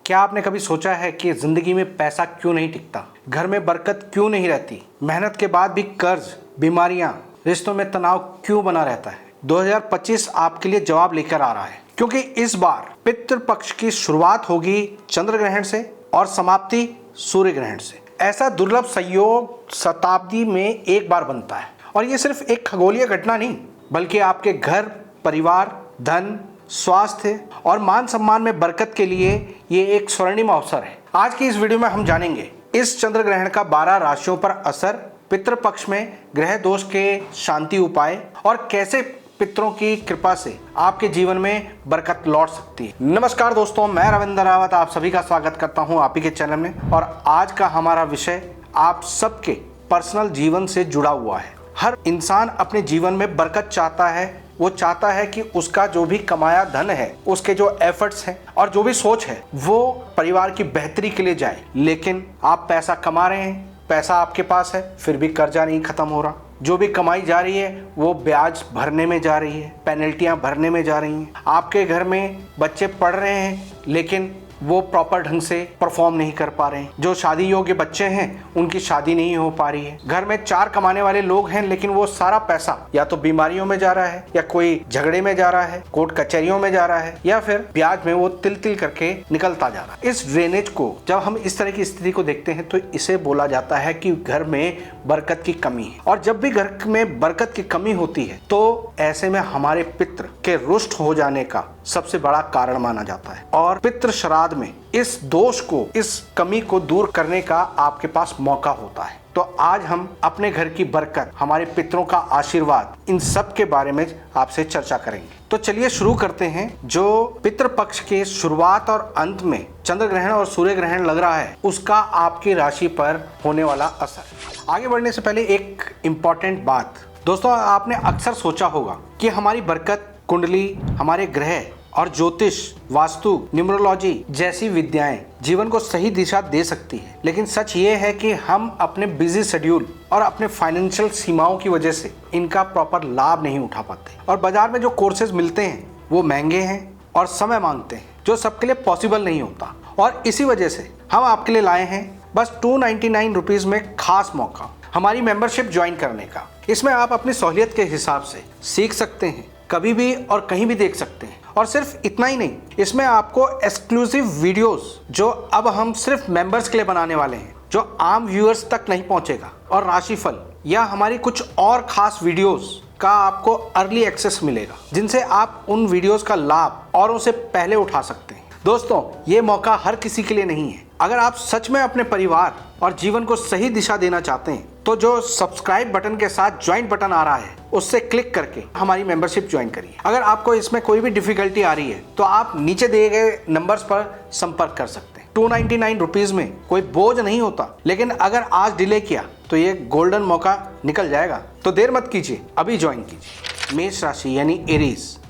क्या आपने कभी सोचा है कि जिंदगी में पैसा क्यों नहीं टिकता, घर में बरकत क्यों नहीं रहती, मेहनत के बाद भी कर्ज, बीमारियां, रिश्तों में तनाव क्यों बना रहता है? 2025 आपके लिए जवाब लेकर आ रहा है, क्योंकि इस बार पितृपक्ष की शुरुआत होगी चंद्र ग्रहण से और समाप्ति सूर्य ग्रहण से। ऐसा दुर्लभ संयोग शताब्दी में एक बार बनता है और ये सिर्फ एक खगोलीय घटना नहीं, बल्कि आपके घर, परिवार, धन, स्वास्थ्य और मान सम्मान में बरकत के लिए ये एक स्वर्णिम अवसर है। आज की इस वीडियो में हम जानेंगे इस चंद्र ग्रहण का 12 राशियों पर असर, पितृपक्ष में ग्रह दोष के शांति उपाय और कैसे पितरों की कृपा से आपके जीवन में बरकत लौट सकती है। नमस्कार दोस्तों, मैं रविंद्र रावत आप सभी का स्वागत करता हूं आप ही के चैनल में। और आज का हमारा विषय आप सबके पर्सनल जीवन से जुड़ा हुआ है। हर इंसान अपने जीवन में बरकत चाहता है। वो चाहता है कि उसका जो भी कमाया धन है, उसके जो एफर्ट्स हैं और जो भी सोच है वो परिवार की बेहतरी के लिए जाए। लेकिन आप पैसा कमा रहे हैं, पैसा आपके पास है, फिर भी कर्जा नहीं खत्म हो रहा। जो भी कमाई जा रही है वो ब्याज भरने में जा रही है, पेनल्टियां भरने में जा रही हैं। आपके घर में बच्चे पढ़ रहे हैं लेकिन वो प्रॉपर ढंग से परफॉर्म नहीं कर पा रहे हैं। जो शादी योग्य बच्चे हैं उनकी शादी नहीं हो पा रही है। घर में 4 कमाने वाले लोग हैं लेकिन वो सारा पैसा या तो बीमारियों में जा रहा है, या कोई झगड़े में जा रहा है, कोर्ट कचहरियों में जा रहा है, या फिर ब्याज में वो तिल तिल करके निकलता जा रहा है। इस ड्रेनेज को जब हम इस तरह की स्थिति को देखते हैं तो इसे बोला जाता है कि घर में बरकत की कमी है। और जब भी घर में बरकत की कमी होती है तो ऐसे में हमारे पितृ के रुष्ट हो जाने का सबसे बड़ा कारण माना जाता है। और पितृ श्राद्ध में इस दोष को, इस कमी को दूर करने का आपके पास मौका होता है। तो आज हम अपने घर की बरकत, हमारे पितरों का आशीर्वाद, इन सब के बारे में आपसे चर्चा करेंगे। तो चलिए शुरू करते हैं। जो पितृपक्ष के शुरुआत और अंत में चंद्र ग्रहण और सूर्य ग्रहण लग रहा है उसका आपकी राशि पर होने वाला असर। आगे बढ़ने से पहले एक इम्पॉर्टेंट बात दोस्तों, आपने अक्सर सोचा होगा कि हमारी बरकत, कुंडली, हमारे ग्रह और ज्योतिष, वास्तु, न्यूमरोलॉजी जैसी विद्याएं जीवन को सही दिशा दे सकती है। लेकिन सच ये है कि हम अपने बिजी शेड्यूल और अपने फाइनेंशियल सीमाओं की वजह से इनका प्रॉपर लाभ नहीं उठा पाते। और बाजार में जो कोर्सेज मिलते हैं वो महंगे हैं और समय मांगते हैं, जो सबके लिए पॉसिबल नहीं होता। और इसी वजह से हम आपके लिए लाए हैं बस 299 रुपीज़ में खास मौका, हमारी मेंबरशिप ज्वाइन करने का। इसमें आप अपनी सहूलियत के हिसाब से सीख सकते हैं, कभी भी और कहीं भी देख सकते हैं। और सिर्फ इतना ही नहीं, इसमें आपको एक्सक्लूसिव वीडियोस जो अब हम सिर्फ मेंबर्स के लिए बनाने वाले हैं, जो आम व्यूअर्स तक नहीं पहुंचेगा, और राशिफल या हमारी कुछ और खास वीडियोस का आपको अर्ली एक्सेस मिलेगा, जिनसे आप उन वीडियोस का लाभ औरों से पहले उठा सकते हैं। दोस्तों, ये मौका हर किसी के लिए नहीं है। अगर आप सच में अपने परिवार और जीवन को सही दिशा देना चाहते हैं तो जो सब्सक्राइब बटन के साथ ज्वाइन बटन आ रहा है उससे क्लिक करके हमारी मेंबरशिप ज्वाइन करिए। अगर आपको इसमें कोई भी डिफिकल्टी आ रही है तो आप नीचे दिए गए नंबर्स पर संपर्क कर सकते हैं। 299 रुपीज़ में कोई बोझ नहीं होता, लेकिन अगर आज डिले किया तो ये गोल्डन मौका निकल जाएगा। तो देर मत कीजिए, अभी ज्वाइन कीजिए। मेष राशि यानी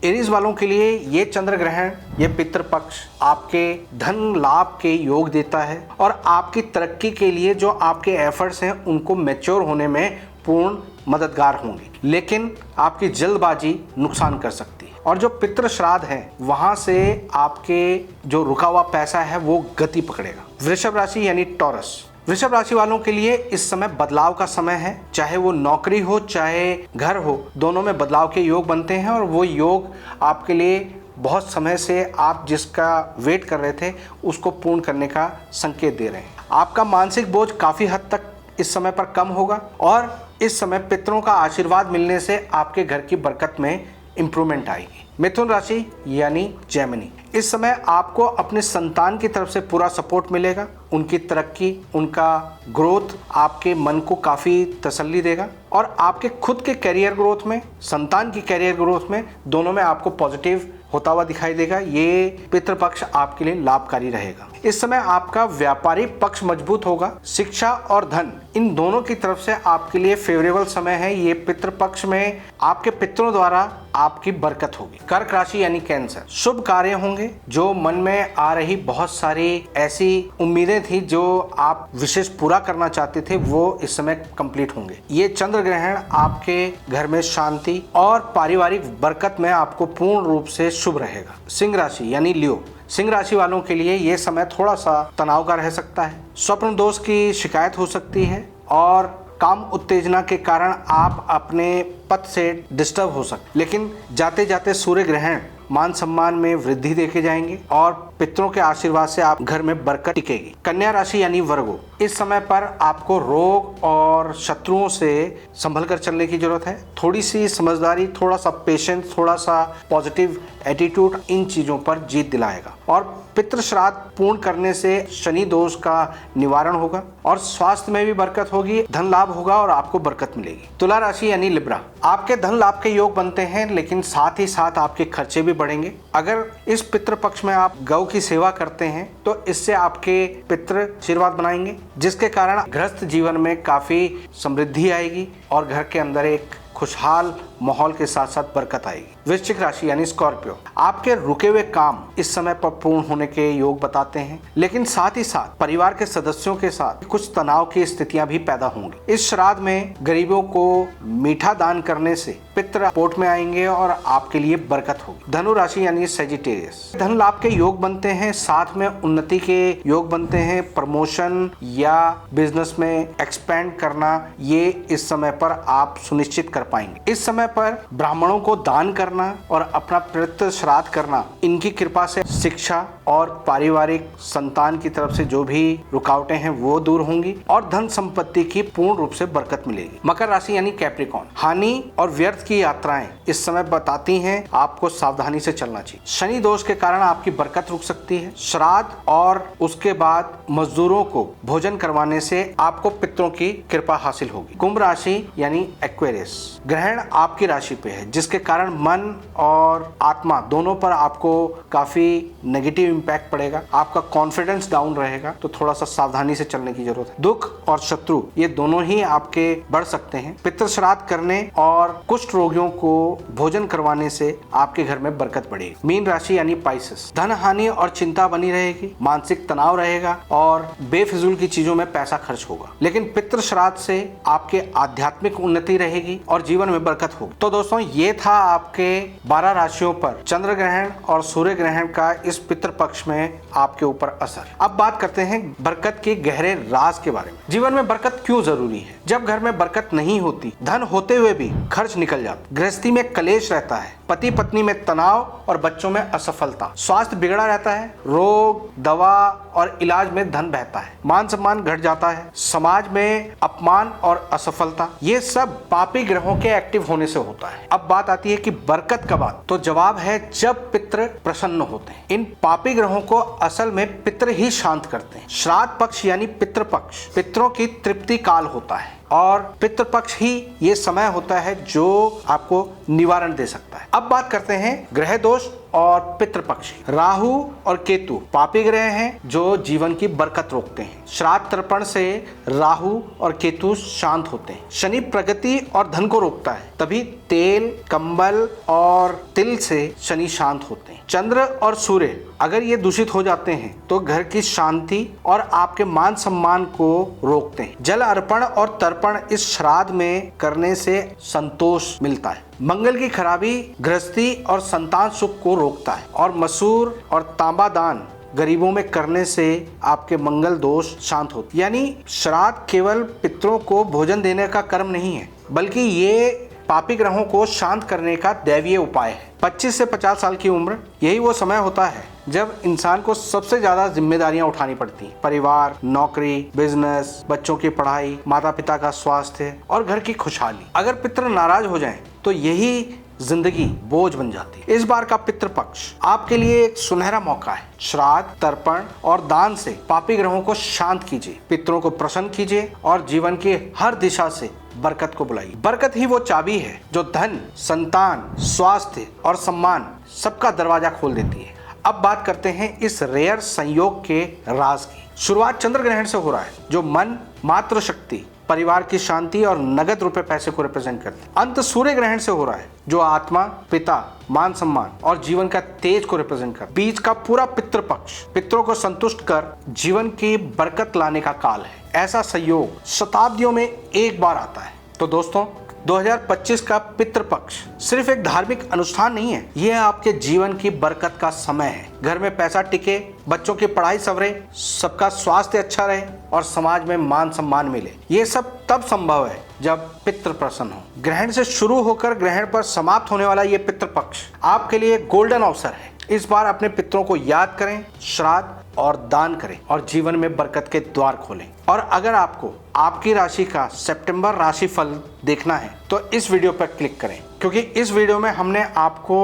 एरीज वालों के लिए ये चंद्र ग्रहण, ये पितृपक्ष आपके धन लाभ के योग देता है और आपकी तरक्की के लिए जो आपके एफर्ट्स हैं उनको मैच्योर होने में पूर्ण मददगार होंगे। लेकिन आपकी जल्दबाजी नुकसान कर सकती है। और जो पितृ श्राद्ध है वहां से आपके जो रुका हुआ पैसा है वो गति पकड़ेगा। वृषभ राशि यानी टॉरस, वृषभ राशि वालों के लिए इस समय बदलाव का समय है। चाहे वो नौकरी हो चाहे घर हो, दोनों में बदलाव के योग बनते हैं और वो योग आपके लिए बहुत समय से आप जिसका वेट कर रहे थे उसको पूर्ण करने का संकेत दे रहे हैं। आपका मानसिक बोझ काफ़ी हद तक इस समय पर कम होगा और इस समय पितरों का आशीर्वाद मिलने से आपके घर की बरकत में इम्प्रूवमेंट आएगी। मिथुन राशि यानी जेमिनी, इस समय आपको अपने संतान की तरफ से पूरा सपोर्ट मिलेगा। उनकी तरक्की, उनका ग्रोथ आपके मन को काफ़ी तसल्ली देगा और आपके खुद के कैरियर ग्रोथ में, संतान की कैरियर ग्रोथ में, दोनों में आपको पॉजिटिव होता हुआ दिखाई देगा। ये पितृपक्ष आपके लिए लाभकारी रहेगा। इस समय आपका व्यापारिक पक्ष मजबूत होगा। शिक्षा और धन, इन दोनों की तरफ से आपके लिए फेवरेबल समय है। ये पितृपक्ष में आपके पितरों द्वारा आपकी बरकत होगी। कर्क राशि यानी कैंसर, शुभ कार्य होंगे। जो मन में आ रही बहुत सारी ऐसी उम्मीदें थी जो आप विशेष पूरा करना चाहते थे, वो इस समय कंप्लीट होंगे। ये चंद्र ग्रहण आपके घर में शांति और पारिवारिक बरकत में आपको पूर्ण रूप से शुभ रहेगा। सिंह राशि यानी लियो, सिंह राशि वालों के लिए ये समय थोड़ा सा तनाव का रह सकता है। स्वप्न दोष की शिकायत हो सकती है और काम उत्तेजना के कारण आप अपने पद से डिस्टर्ब हो सकते, लेकिन जाते जाते सूर्य ग्रहण मान सम्मान में वृद्धि देखे जाएंगे और पितरों के आशीर्वाद से आप घर में बरकत टिकेगी। कन्या राशि यानी वर्गो, इस समय पर आपको रोग और शत्रुओं से संभल कर चलने की जरूरत है। थोड़ी सी समझदारी, थोड़ा सा पेशेंस, थोड़ा सा पॉजिटिव एटीट्यूड इन चीजों पर जीत दिलाएगा। और पितृ श्राद्ध पूर्ण करने से शनि दोष का निवारण होगा और स्वास्थ्य में भी बरकत होगी, धन लाभ होगा और आपको बरकत मिलेगी। तुला राशि यानी लिब्रा, आपके धन लाभ के योग बनते हैं, लेकिन साथ ही साथ आपके खर्चे भी बढ़ेंगे। अगर इस पितृ पक्ष में आप गौ की सेवा करते हैं तो इससे आपके पितृ आशीर्वाद बनाएंगे, जिसके कारण गृहस्थ जीवन में काफी समृद्धि आएगी और घर के अंदर एक खुशहाल माहौल के साथ साथ बरकत आएगी। वृश्चिक राशि यानी स्कॉर्पियो, आपके रुके हुए काम इस समय पर पूर्ण होने के योग बताते हैं, लेकिन साथ ही साथ परिवार के सदस्यों के साथ कुछ तनाव की स्थितियां भी पैदा होंगी। इस श्राद्ध में गरीबों को मीठा दान करने से पितृ पोट में आएंगे और आपके लिए बरकत होगी। धनु राशि यानी सेजिटेरियस, धन लाभ के योग बनते हैं, साथ में उन्नति के योग बनते हैं। प्रमोशन या बिजनेस में एक्सपेंड करना ये इस समय पर आप सुनिश्चित कर पाएंगे। इस समय पर ब्राह्मणों को दान करना और अपना पितृ श्राद्ध करना, इनकी कृपा से शिक्षा और पारिवारिक संतान की तरफ से जो भी रुकावटें हैं वो दूर होंगी और धन संपत्ति की पूर्ण रूप से बरकत मिलेगी। मकर राशि यानी कैप्रिकॉर्न, हानि और व्यर्थ की यात्राएं इस समय बताती हैं आपको सावधानी से चलना चाहिए। शनि दोष के कारण आपकी बरकत रुक सकती है। श्राद्ध और उसके बाद मजदूरों को भोजन करवाने से आपको पितरों की कृपा हासिल होगी। कुंभ राशि यानी एक्वेरियस, ग्रहण आपकी राशि पे है, जिसके कारण मन और आत्मा दोनों पर आपको काफी नेगेटिव इंपैक्ट पड़ेगा। आपका कॉन्फिडेंस डाउन रहेगा, तो थोड़ा सा सावधानी से चलने की जरूरत है। दुख और शत्रु ये दोनों ही आपके बढ़ सकते हैं। पितृ श्राद्ध करने और कुष्ठ रोगियों को भोजन करवाने से आपके घर में बरकत बढ़ेगी। मीन राशि यानी पाइसेस, धन हानि और चिंता बनी रहेगी, मानसिक तनाव रहेगा और बेफिजूल की चीजों में पैसा खर्च होगा, लेकिन पितृ श्राद्ध से आपके आध्यात्मिक उन्नति रहेगी और जीवन में बरकत होगी। तो दोस्तों, ये था आपके 12 राशियों पर चंद्र ग्रहण और सूर्य ग्रहण का इस पितृ पक्ष में आपके ऊपर असर। अब बात करते हैं बरकत के गहरे राज के बारे में। जीवन में बरकत क्यों जरूरी है? जब घर में बरकत नहीं होती, धन होते हुए भी खर्च निकल जाता, गृहस्थी में कलेश रहता है, पति पत्नी में तनाव और बच्चों में असफलता, स्वास्थ्य बिगड़ा रहता है, रोग, दवा और इलाज में धन बहता है, मान सम्मान घट जाता है, समाज में अपमान और असफलता, ये सब पापी ग्रहों के एक्टिव होने से होता है। अब बात आती है कि बरकत कब आती? तो जवाब है जब पितृ प्रसन्न होते हैं। इन पापी ग्रहों को असल में पितृ ही शांत करते हैं। श्राद्ध पक्ष यानी पितृ पक्ष पितरों की तृप्ति काल होता है और पितृपक्ष ही ये समय होता है जो आपको निवारण दे सकता है। अब बात करते हैं ग्रह दोष और पितृपक्ष। राहु और केतु पापी ग्रह हैं जो जीवन की बरकत रोकते हैं। श्राद्ध तर्पण से राहु और केतु शांत होते हैं। शनि प्रगति और धन को रोकता है, तभी तेल, कंबल और तिल से शनि शांत होते हैं। चंद्र और सूर्य अगर ये दूषित हो जाते हैं तो घर की शांति और आपके मान सम्मान को रोकते हैं। जल अर्पण और तर्पण इस श्राद्ध में करने से संतोष मिलता है। मंगल की खराबी गृहस्थी और संतान सुख को रोकता है और मसूर और तांबा दान गरीबों में करने से आपके मंगल दोष शांत होते। यानी श्राद्ध केवल पितरों को भोजन देने का कर्म नहीं है, बल्कि ये पापी ग्रहों को शांत करने का दैवीय उपाय है। 25 से 50 साल की उम्र यही वो समय होता है जब इंसान को सबसे ज्यादा जिम्मेदारियां उठानी पड़ती हैं। परिवार, नौकरी, बिजनेस, बच्चों की पढ़ाई, माता पिता का स्वास्थ्य और घर की खुशहाली। अगर पितृ नाराज हो जाएं तो यही जिंदगी बोझ बन जाती है। इस बार का पितृपक्ष आपके लिए एक सुनहरा मौका है। श्राद्ध, तर्पण और दान से पापी ग्रहों को शांत कीजिए, पितरों को प्रसन्न कीजिए और जीवन की हर दिशा से बरकत को बुलाइए। बरकत ही वो चाबी है जो धन, संतान, स्वास्थ्य और सम्मान सबका दरवाजा खोल देती है। अब बात करते हैं इस रेयर संयोग के राज की। शुरुआत चंद्र ग्रहण से हो रहा है जो मन, मातृ शक्ति परिवार की शांति और नगद रुपए पैसे को रिप्रेजेंट करते हैं। अंत सूर्य ग्रहण से हो रहा है जो आत्मा, पिता, मान सम्मान और जीवन का तेज को रिप्रेजेंट करता है। बीच का पूरा पितृपक्ष पितरों को संतुष्ट कर जीवन की बरकत लाने का काल है। ऐसा संयोग शताब्दियों में एक बार आता है। तो दोस्तों 2025 का पितृपक्ष सिर्फ एक धार्मिक अनुष्ठान नहीं है, यह आपके जीवन की बरकत का समय है। घर में पैसा टिके, बच्चों की पढ़ाई संवरे, सबका स्वास्थ्य अच्छा रहे और समाज में मान सम्मान मिले। ये सब तब संभव है जब पितृ प्रसन्न हो। ग्रहण से शुरू होकर ग्रहण पर समाप्त होने वाला ये पितृपक्ष आपके लिए गोल्डन अवसर है। इस बार अपने पितरों को याद करें, श्राद्ध और दान करें और जीवन में बरकत के द्वार खोलें। और अगर आपको आपकी राशि का सितंबर राशिफल देखना है तो इस वीडियो पर क्लिक करें, क्योंकि इस वीडियो में हमने आपको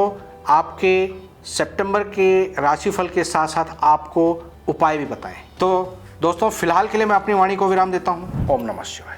आपके सितंबर के राशिफल के साथ साथ आपको उपाय भी बताएं। तो दोस्तों फिलहाल के लिए मैं अपनी वाणी को विराम देता हूं। ओम नमः शिवाय।